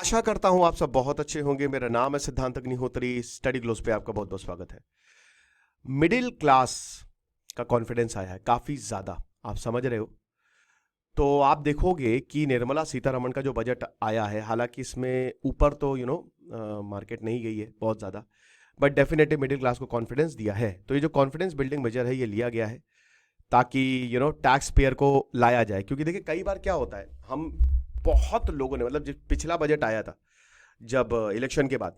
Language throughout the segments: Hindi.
आशा करता हूं आप सब बहुत अच्छे होंगे। मेरा नाम है सिद्धांत अग्निहोत्री। स्टडी ग्लोस पे आपका बहुत बहुत स्वागत है। मिडिल क्लास का कॉन्फिडेंस आया है काफी ज्यादा, आप समझ रहे हो। तो आप देखोगे कि निर्मला सीतारमण का जो बजट आया है, हालांकि इसमें ऊपर तो मार्केट नहीं गई है बहुत ज्यादा, बट डेफिनेटली मिडिल क्लास को कॉन्फिडेंस दिया है। तो ये जो कॉन्फिडेंस बिल्डिंग मेजर है ये लिया गया है ताकि टैक्स पेयर को लाया जाए। क्योंकि देखिए कई बार क्या होता है, हम बहुत लोगों ने मतलब पिछला बजट आया था जब इलेक्शन के बाद,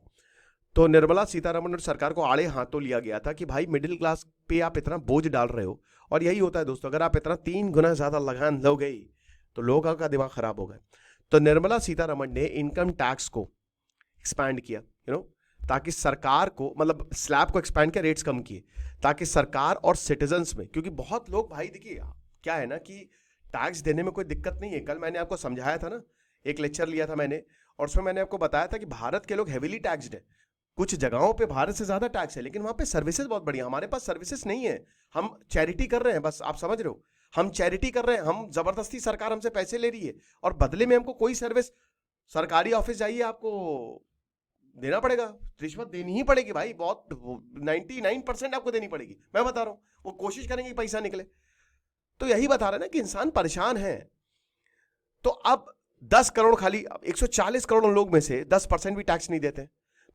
तो निर्मला सीतारमण और सरकार को आड़े हाथों लिया गया था कि भाई मिडिल क्लास पे आप इतना बोझ डाल रहे हो। और यही होता है दोस्तों, अगर आप इतना 3 गुना ज्यादा लगान लोगे तो लोगों का दिमाग खराब होगा। तो निर्मला सीतारमण ने इनकम टैक्स को एक्सपैंड किया, ताकि सरकार को मतलब स्लैब को एक्सपैंड किया, रेट्स कम किए, ताकि सरकार और सिटीजन्स में, क्योंकि बहुत लोग भाई देखिए क्या है ना कि टैक्स देने में कोई दिक्कत नहीं है। कल मैंने आपको समझाया था ना, एक लेक्चर लिया था मैंने, और उसमें मैंने आपको बताया था कि भारत के लोग हेवीली टैक्सड है। कुछ जगहों पे भारत से ज्यादा टैक्स है, लेकिन वहां पे सर्विसेज बहुत बढ़िया। हमारे पास सर्विसेज नहीं है, हम चैरिटी कर रहे हैं, बस आप समझ रहे हो। हम चैरिटी कर रहे हैं, हम जबरदस्ती सरकार हमसे पैसे ले रही है और बदले में हमको कोई सर्विस, सरकारी ऑफिस जाइए आपको देना पड़ेगा, रिश्वत देनी ही पड़ेगी भाई। बहुत 99% आपको देनी पड़ेगी, मैं बता रहा हूं। वो कोशिश करेंगे कि पैसा निकले। तो यही बता रहे ना कि इंसान परेशान है। तो अब 10 करोड़, खाली 140 करोड़ लोग में से 10% भी टैक्स नहीं देते,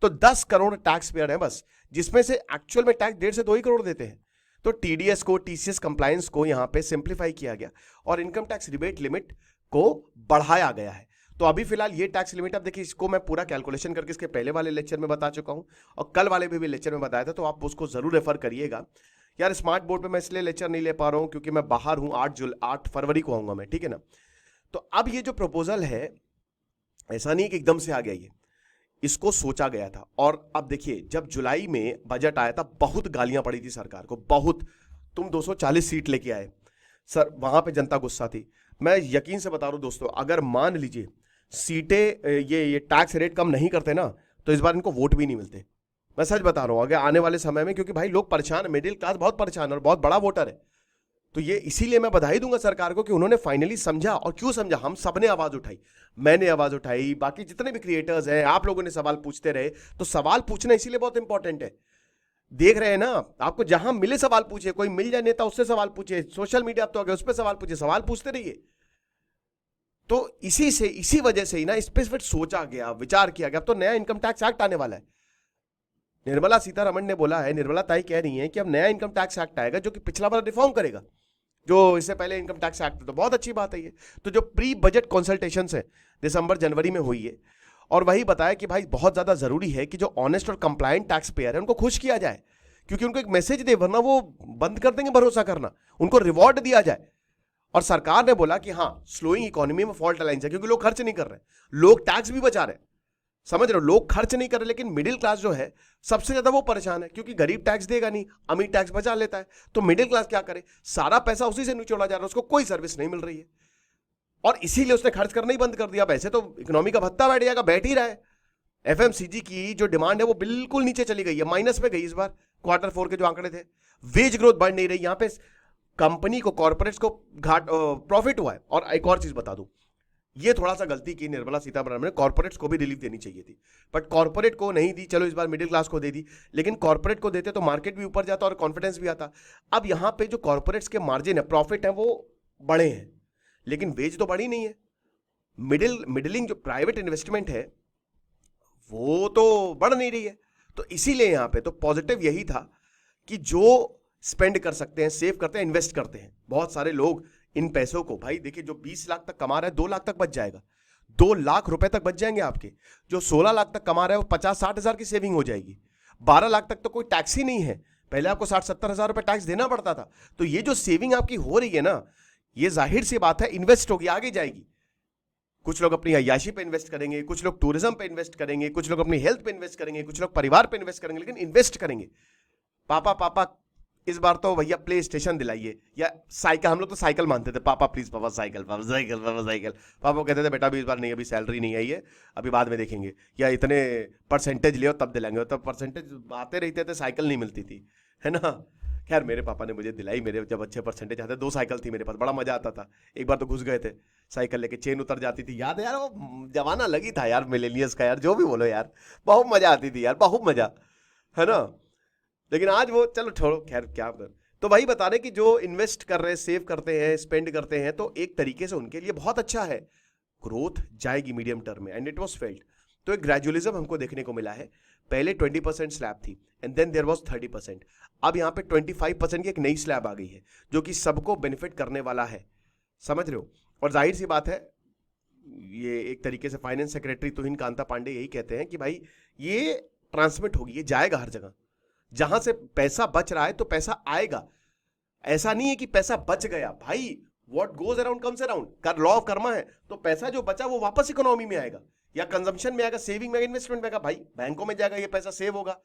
तो 10 करोड़ टैक्स पेयर है बस, जिसमें से एक्चुअल में टैक्स 1.5 से 2 ही करोड़ देते हैं। तो टीडीएस को, टीसीएस कंप्लायंस को यहां पे सिंप्लीफाई किया गया और इनकम टैक्स रिबेट लिमिट को बढ़ाया गया है। तो अभी फिलहाल ये टैक्स लिमिट, अब देखिए इसको मैं पूरा कैलकुलेशन करके इसके पहले वाले लेक्चर में बता चुका हूं और कल वाले भी लेक्चर में बताया था, तो आप उसको जरूर रेफर करिएगा। यार स्मार्ट बोर्ड पे मैं इसलिए लेक्चर नहीं ले पा रहा हूं क्योंकि मैं बाहर हूं। 8 फरवरी को आऊंगा मैं, ठीक है ना। तो अब ये जो प्रपोजल है, ऐसा नहीं कि एकदम से आ गया, ये इसको सोचा गया था। और अब देखिए जब जुलाई में बजट आया था, बहुत गालियां पड़ी थी सरकार को, बहुत। तुम 240 सीट लेके आए सर, वहां पे जनता गुस्सा थी। मैं यकीन से बता रहा हूं दोस्तों, अगर मान लीजिए सीटें ये टैक्स रेट कम नहीं करते ना, तो इस बार इनको वोट भी नहीं मिलते। मैं सच बता रहा हूं, आगे आने वाले समय में, क्योंकि भाई लोग परेशान है, मिडिल क्लास बहुत परेशान है और बहुत बड़ा वोटर है। तो ये इसीलिए मैं बधाई दूंगा सरकार को कि उन्होंने फाइनली समझा। और क्यों समझा, हम सबने आवाज उठाई, मैंने आवाज उठाई, बाकी जितने भी क्रिएटर्स हैं, आप लोगों ने सवाल पूछते रहे। तो सवाल पूछना इसीलिए बहुत इंपॉर्टेंट है। देख रहे हैं ना, आपको जहां मिले सवाल पूछे, कोई मिल जाए नेता उससे सवाल पूछे, सोशल मीडिया अब तो आ गया उस पर सवाल पूछे, सवाल पूछते रहिए। तो इसी वजह से ही ना इस पे फिर सोचा गया, विचार किया गया। अब तो नया इनकम टैक्स एक्ट आने वाला है। निर्मला सीतारमण ने बोला है, निर्मला ताई कह रही है कि अब नया इनकम टैक्स एक्ट आएगा जो कि पिछला वाला रिफॉर्म करेगा, जो इससे पहले इनकम टैक्स एक्ट। तो बहुत अच्छी बात है ये। तो जो प्री बजट कंसल्टेशंस है दिसंबर जनवरी में हुई है, और वही बताया कि भाई बहुत ज्यादा जरूरी है कि जो ऑनेस्ट और कंप्लायंट टैक्स पेयर है उनको खुश किया जाए, क्योंकि उनको एक मैसेज दे, वरना वो बंद कर देंगे भरोसा करना। उनको रिवॉर्ड दिया जाए। और सरकार ने बोला कि हाँ, स्लोइंग इकोनॉमी में फॉल्ट लाइन्स है, क्योंकि लोग खर्च नहीं कर रहे, लोग टैक्स भी बचा रहे, समझ रहे हो। लोग खर्च नहीं कर रहे, लेकिन मिडिल क्लास जो है सबसे ज्यादा वो परेशान है, क्योंकि गरीब टैक्स देगा नहीं, अमीर टैक्स बचा लेता है। तो मिडिल क्लास क्या करे, सारा पैसा उसी से निचोड़ा जा रहा है, उसको कोई सर्विस नहीं मिल रही है, और इसीलिए उसने खर्च करना ही बंद कर दिया। वैसे तो इकोनॉमी का भत्ता बैठ जाएगा, बैठ ही रहा है। एफएमसीजी की जो डिमांड है वो बिल्कुल नीचे चली गई है, माइनस में गई इस बार। Q4 के जो आंकड़े थे, वेज ग्रोथ बढ़ नहीं रही, यहां पे कंपनी को, कॉर्पोरेट्स को घाट प्रॉफिट हुआ है। और एक और चीज बता दूं, ये थोड़ा सा गलती की निर्मला सीतारमण ने, कॉर्पोरेट्स को भी रिलीफ देनी चाहिए थी, बट कॉर्पोरेट को नहीं दी। चलो इस बार मिडिल क्लास को दे दी, लेकिन कॉर्पोरेट को देते तो मार्केट भी ऊपर जाता और कॉन्फिडेंस भी आता। अब यहां पे जो कॉर्पोरेट्स के मार्जिन है, प्रॉफिट है, वो बढ़े हैं, लेकिन वेज तो बढ़ी नहीं है। मिडिलिंग जो प्राइवेट इन्वेस्टमेंट है वो तो बढ़ नहीं रही है। तो इसीलिए यहां पे तो पॉजिटिव यही था कि जो स्पेंड कर सकते हैं, सेव करते हैं, इन्वेस्ट करते हैं, बहुत सारे लोग इन पैसों को, भाई देखिए जो 20 लाख तक कमा रहा है 2 लाख तक बच जाएगा, 2 लाख रुपए तक बच जाएंगे आपके। जो 16 लाख तक कमा रहा है वो 50-60 हजार की सेविंग हो जाएगी। 12 लाख तक तो कोई टैक्स ही नहीं है, पहले आपको 60-70 हजार रुपए टैक्स देना पड़ता था। तो ये जो सेविंग आपकी हो रही है ना, ये जाहिर सी बात है इन्वेस्ट होगी, आगे जाएगी। कुछ लोग अपनी अय्याशी पे इन्वेस्ट करेंगे, कुछ लोग टूरिज्म पे इन्वेस्ट करेंगे, कुछ लोग अपनी हेल्थ पे इन्वेस्ट करेंगे, कुछ लोग परिवार पे इन्वेस्ट करेंगे, लेकिन इन्वेस्ट करेंगे। पापा इस बार तो भैया प्ले स्टेशन दिलाइए, या साइकिल, हम लोग तो साइकिल मानते थे, पापा प्लीज पापा साइकिल, पापा साइकिल, पापा साइकिल। पापा कहते थे बेटा अभी इस बार नहीं, अभी सैलरी नहीं आई है, अभी बाद में देखेंगे, या इतने परसेंटेज ले तब दिलाएंगे। तब परसेंटेज आते रहते थे, साइकिल नहीं मिलती थी, है ना। खैर मेरे पापा ने मुझे दिलाई, मेरे जब अच्छे परसेंटेज आते, 2 साइकिल थी मेरे पास, बड़ा मजा आता था। एक बार तो घुस गए थे साइकिल लेके, चेन उतर जाती थी, याद है यार, वो जमाना लगी था यार मिलेनियल्स का यार, जो भी बोलो यार, बहुत मजा आती थी यार, बहुत मजा, है ना। लेकिन आज वो चलो छोड़ो, खैर क्या। तो वही बता रहे कि जो इन्वेस्ट कर रहे हैं, सेव करते हैं, स्पेंड करते हैं, तो एक तरीके से उनके लिए बहुत अच्छा है, ग्रोथ जाएगी मीडियम टर्म में, एंड इट वाज फेल्ड। तो एक ग्रेजुअलिज्म हमको देखने को मिला है। पहले 20% स्लैब थी एंड देन देयर वाज 30%, अब यहाँ पे 25% की एक नई स्लैब आ गई है जो कि सबको बेनिफिट करने वाला है, समझ रहे हो। और जाहिर सी बात है, ये एक तरीके से फाइनेंस सेक्रेटरी तुहिन कांता पांडे यही कहते हैं कि भाई ये ट्रांसमिट होगी, ये जाएगा हर जगह, जहां से पैसा बच रहा है तो पैसा आएगा। ऐसा नहीं है कि पैसा बच गया, भाई what goes around comes around, कर लॉ ऑफ कर्मा है। तो पैसा जो बचा वो वापस इकोनॉमी में आएगा, या कंजम्पशन में आएगा, सेविंग में आएगा, इन्वेस्टमेंट में आएगा, भाई बैंकों में जाएगा, ये पैसा सेव होगा।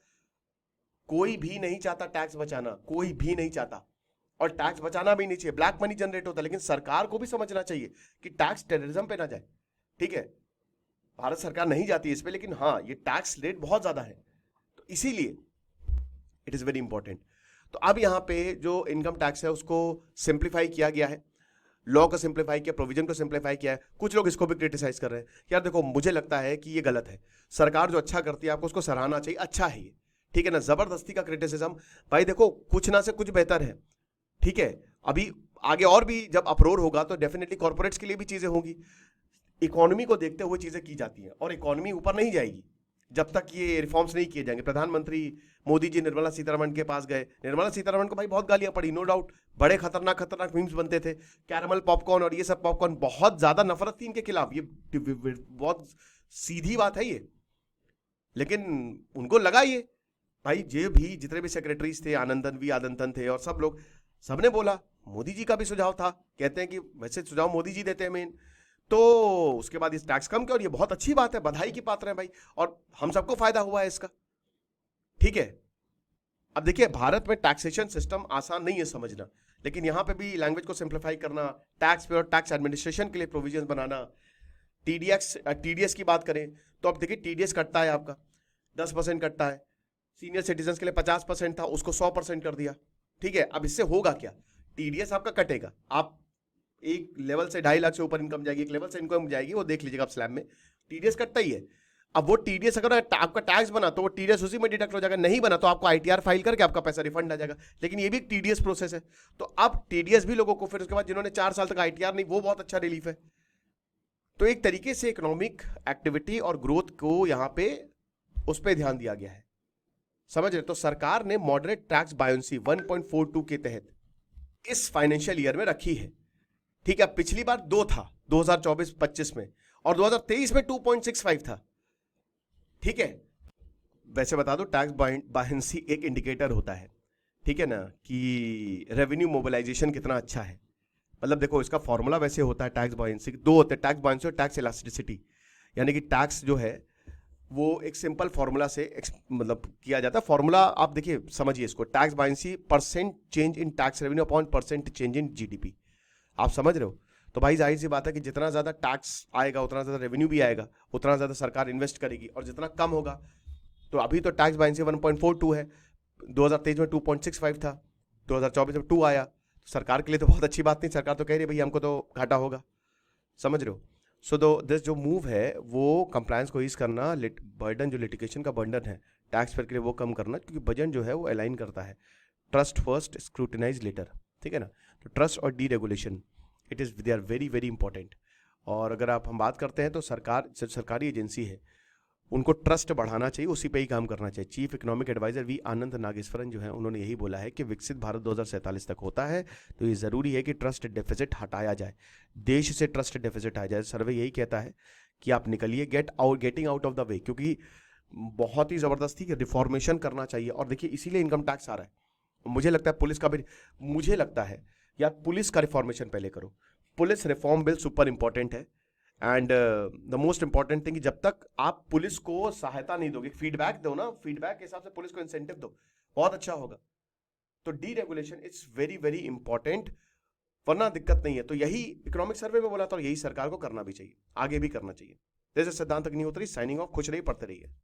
कोई भी नहीं चाहता टैक्स बचाना, कोई भी नहीं चाहता, और टैक्स बचाना भी नहीं चाहिए, ब्लैक मनी जनरेट होता है। लेकिन सरकार को भी समझना चाहिए कि टैक्स टेररिज्म पे ना जाए, ठीक है। भारत सरकार नहीं जाती है इस पे, लेकिन हाँ ये टैक्स रेट बहुत ज्यादा है, तो इसीलिए इट इज वेरी इंपॉर्टेंट। तो अब यहां पे जो इनकम टैक्स है उसको सिंप्लीफाई किया गया है, लॉ को सिंप्लीफाई किया, प्रोविजन को सिंप्लीफाई किया है। कुछ लोग इसको भी क्रिटिसाइज कर रहे हैं, यार देखो मुझे लगता है कि ये गलत है, सरकार जो अच्छा करती है आपको उसको सराहना चाहिए, अच्छा है ये, ठीक है ना। जबरदस्ती का क्रिटिसिज्म, भाई देखो कुछ ना से कुछ बेहतर है, ठीक है। अभी आगे और भी जब अप्रोर होगा तो डेफिनेटली कॉर्पोरेट्स के लिए भी चीजें होंगी, इकोनॉमी को देखते हुए चीजें की जाती हैं, और इकोनॉमी ऊपर नहीं जाएगी जब तक ये रिफॉर्म्स नहीं किए जाएंगे। प्रधानमंत्री मोदी जी निर्मला सीतारमण के पास गए, निर्मला सीतारमण को भाई बहुत गालियां पड़ी, नो डाउट, बड़े खतरनाक खतरनाक मीम्स बनते थे, कैरमल पॉपकॉर्न और ये सब पॉपकॉर्न, बहुत ज्यादा नफरत थी इनके खिलाफ, ये बहुत सीधी बात है ये। लेकिन उनको लगा ये, भाई जो भी जितने भी सेक्रेटरीज थे, आनंदन वी आदंतन थे और सब लोग, सबने बोला, मोदी जी का भी सुझाव था, कहते हैं कि वैसे सुझाव मोदी जी देते हैं मेन, तो उसके बाद इस टैक्स कम किया, और ये बहुत अच्छी बात है, बधाई की पात्र है भाई, और हम सबको फायदा हुआ है इसका, ठीक है। अब देखिए भारत में टैक्सेशन सिस्टम आसान नहीं है समझना, लेकिन यहां पे भी लैंग्वेज को सिंप्लीफाई करना, टैक्स पे और टैक्स एडमिनिस्ट्रेशन के लिए प्रोविजंस बनाना, टीडीएस की बात करें तो अब देखिए टीडीएस कटता है आपका 10% कटता है, सीनियर सिटीजन के लिए 50% था, उसको 100% कर दिया, ठीक है। अब इससे होगा क्या, टीडीएस आपका कटेगा, आप एक लेवल से 2.5 लाख से ऊपर इनकम जाएगी, एक लेवल से इनकम जाएगी, वो देख लीजिएगा आप स्लैब में टीडीएस कटता ही है। अब वो टीडीएस अगर आपका टैक्स बना तो वो टीडीएस उसी में डिडक्ट हो जाएगा, नहीं बना तो आपको आईटीआर फाइल करके आपका पैसा रिफंड आ जाएगा, लेकिन ये भी एक टीडीएस प्रोसेस है। तो अब टीडीएस भी लोगों को, फिर उसके बाद जिन्होंने 4 साल तक आईटीआर नहीं, वो बहुत अच्छा रिलीफ है। तो एक तरीके से इकोनॉमिक एक्टिविटी और ग्रोथ को यहां पे उस पर ध्यान दिया गया है, समझ रहे। तो सरकार ने मॉडरेट टैक्स बायोंसी 1.42 के तहत इस फाइनेंशियल ईयर में रखी है, ठीक है। पिछली बार 2 था 2024-25 में, और 2023 में 2.65 था, ठीक है। वैसे बता दो टैक्स बायंसी एक इंडिकेटर होता है, ठीक है ना, कि रेवेन्यू मोबिलाइजेशन कितना अच्छा है। मतलब देखो इसका फॉर्मूला वैसे होता है, टैक्स बायंसी 2 होते हैं, टैक्स बायंसी और टैक्स इलास्टिसिटी, यानी कि टैक्स जो है वो एक सिंपल फॉर्मूला से मतलब किया जाता है। फॉर्मूला आप देखिए समझिए इसको, tax buoyancy percent change in tax revenue upon percent change in GDP, आप समझ रहे हो। तो भाई जाहिर सी बात है कि जितना ज्यादा टैक्स आएगा उतना ज्यादा रेवेन्यू भी आएगा, उतना ज्यादा सरकार इन्वेस्ट करेगी, और जितना कम होगा, तो अभी तो टैक्स बायंसी 1.42 है, 2023 में 2.65 था, 2024 में 2 आया, तो सरकार के लिए तो बहुत अच्छी बात नहीं, सरकार तो कह रही है भाई हमको तो घाटा होगा, समझ रहे हो। सो दिस जो मूव है वो कंप्लायंस को ईज करना, बर्डन जो लिटिगेशन का बर्डन है टैक्स पेयर के लिए वो कम करना, क्योंकि बजट जो है वो अलाइन करता है ट्रस्ट फर्स्ट स्क्रूटिनाइज लेटर, ठीक है ना। तो ट्रस्ट और deregulation it is they are very very important. और अगर हम बात करते हैं तो सरकार जो सरकारी एजेंसी है उनको ट्रस्ट बढ़ाना चाहिए, उसी पे ही काम करना चाहिए। चीफ इकोनॉमिक एडवाइजर वी आनंद नागेश्वरन जो है उन्होंने यही बोला है कि विकसित भारत 2047 तक होता है तो ये ज़रूरी है कि ट्रस्ट डेफिसिट हटाया जाए, देश से ट्रस्ट डेफिसिट हटाया जाए। सर्वे यही कहता है कि आप निकलिए, getting out of the way, क्योंकि बहुत ही ज़बरदस्ती रिफॉर्मेशन करना चाहिए। और देखिए इसीलिए इनकम टैक्स आ रहा है। मुझे लगता है पुलिस का भी, मुझे लगता है यार पुलिस का रिफॉर्मेशन पहले करो, police reform bill super important है। And the most important thing, जब तक आप पुलिस को सहायता नहीं दोगे, फीडबैक दो ना, फीडबैक के हिसाब से पुलिस को इंसेंटिव दो, बहुत अच्छा होगा। तो D regulation it's very very important, वरना दिक्कत नहीं है। तो यही इकोनॉमिक सर्वे में बोला था और यही सरकार को करना भी चाहिए, आगे भी करना चाहिए। जैसे सिद्धांत अग्निहोत्री साइनिंग ऑफ, खुश रहिए, पढ़ते रहिए।